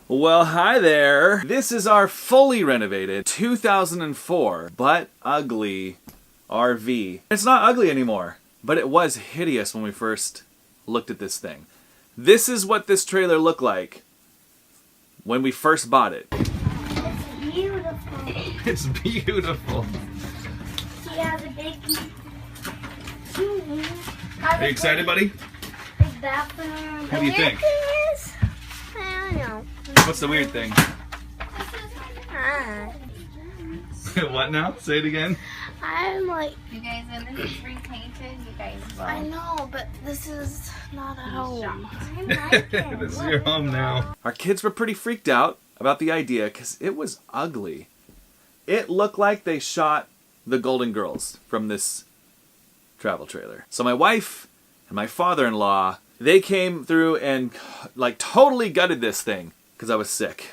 Well, hi there. This is our fully renovated 2004 but ugly RV. It's not ugly anymore, but it was hideous when we first looked at this thing. This is what this trailer looked like when we first bought it. It's beautiful. It's beautiful. She has a big... Are you excited, buddy? Big bathroom. What do you think? Is, I don't know. What's the weird thing? What now? Say it again. I'm like... You guys, and this is repainted. You guys will. I know, but this is not a home. I like it. This is your home now. Our kids were pretty freaked out about the idea because it was ugly. It looked like they shot the Golden Girls from this travel trailer. So my wife and my father-in-law, they came through and like totally gutted this thing because I was sick.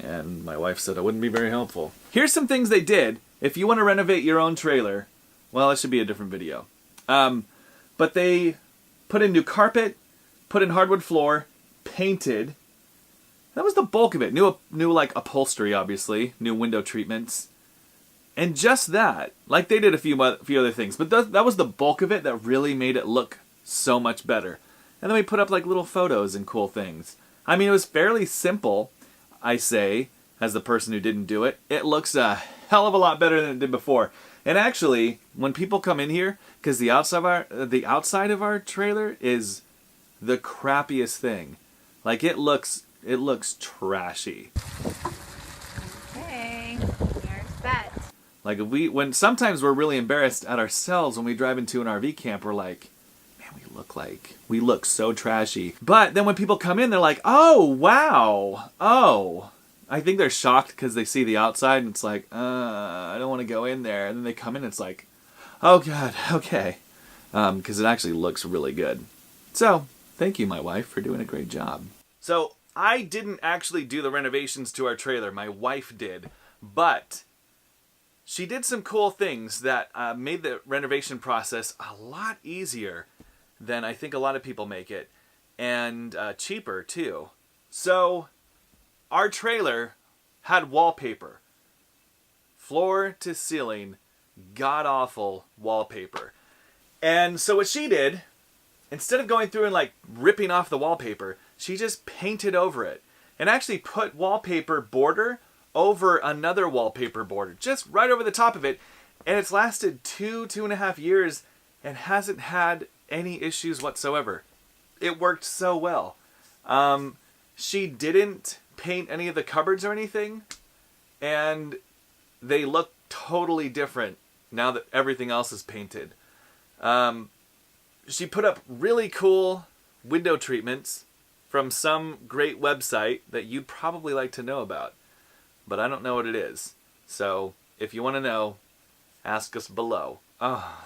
And my wife said I wouldn't be very helpful. Here's some things they did. If you want to renovate your own trailer, well, it should be a different video. But they put in new carpet, put in hardwood floor, painted. That was the bulk of it. New like upholstery, obviously. New window treatments. And just that. Like they did a few other things. But that was the bulk of it that really made it look so much better. And then we put up like little photos and cool things. I mean, it was fairly simple, I say, as the person who didn't do it. It looks a hell of a lot better than it did before. And actually, when people come in here, because the outside of our trailer is the crappiest thing. Like it looks trashy. Okay, there's that. Like when sometimes we're really embarrassed at ourselves when we drive into an RV camp, we're like, man, we look so trashy. But then when people come in, they're like, oh wow, oh. I think they're shocked because they see the outside and it's like, I don't want to go in there. And then they come in and it's like, oh God, okay. Because it actually looks really good. So, thank you, my wife, for doing a great job. So, I didn't actually do the renovations to our trailer. My wife did. But she did some cool things that made the renovation process a lot easier than I think a lot of people make it. And cheaper, too. So, our trailer had wallpaper. Floor to ceiling, god-awful wallpaper. And so what she did, instead of going through and like ripping off the wallpaper, she just painted over it. And actually put wallpaper border over another wallpaper border. Just right over the top of it. And it's lasted 2.5 years and hasn't had any issues whatsoever. It worked so well. She didn't paint any of the cupboards or anything, and they look totally different now that everything else is painted. She put up really cool window treatments from some great website that you'd probably like to know about, but I don't know what it is. So if you want to know, ask us below. Oh.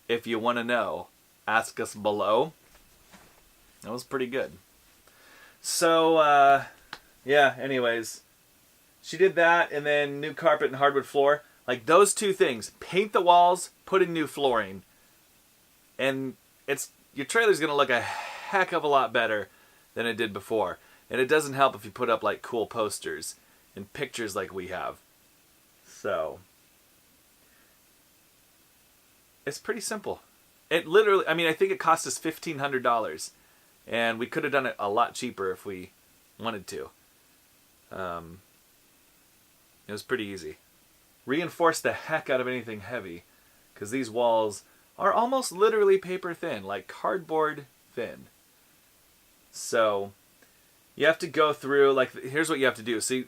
If you want to know, ask us below. That was pretty good. So, yeah, anyways, she did that, and then new carpet and hardwood floor. Like, those two things. Paint the walls, put in new flooring. And your trailer's going to look a heck of a lot better than it did before. And it doesn't help if you put up, like, cool posters and pictures like we have. So, it's pretty simple. It literally, I mean, I think it cost us $1,500. And we could have done it a lot cheaper if we wanted to. It was pretty easy. Reinforce the heck out of anything heavy, because these walls are almost literally paper thin, like cardboard thin. So you have to go through, like, here's what you have to do. So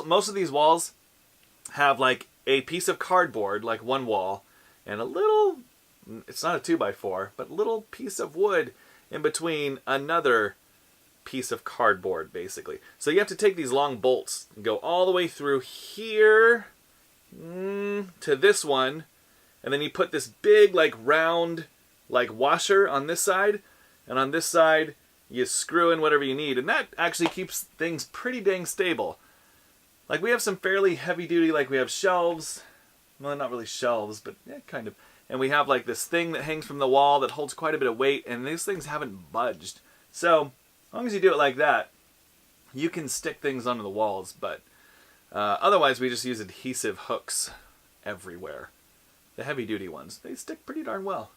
most of these walls have like a piece of cardboard, like one wall, and a little, it's not a 2x4, but a little piece of wood in between another piece of cardboard, basically. So you have to take these long bolts and go all the way through here to this one, and then you put this big, like, round, like, washer on this side, and on this side you screw in whatever you need, and that actually keeps things pretty dang stable. Like, we have some fairly heavy duty, like, we have shelves, well, not really shelves, but yeah, kind of. And we have like this thing that hangs from the wall that holds quite a bit of weight, and these things haven't budged. So As long as you do it like that, you can stick things onto the walls, but otherwise we just use adhesive hooks everywhere. The heavy-duty ones, they stick pretty darn well.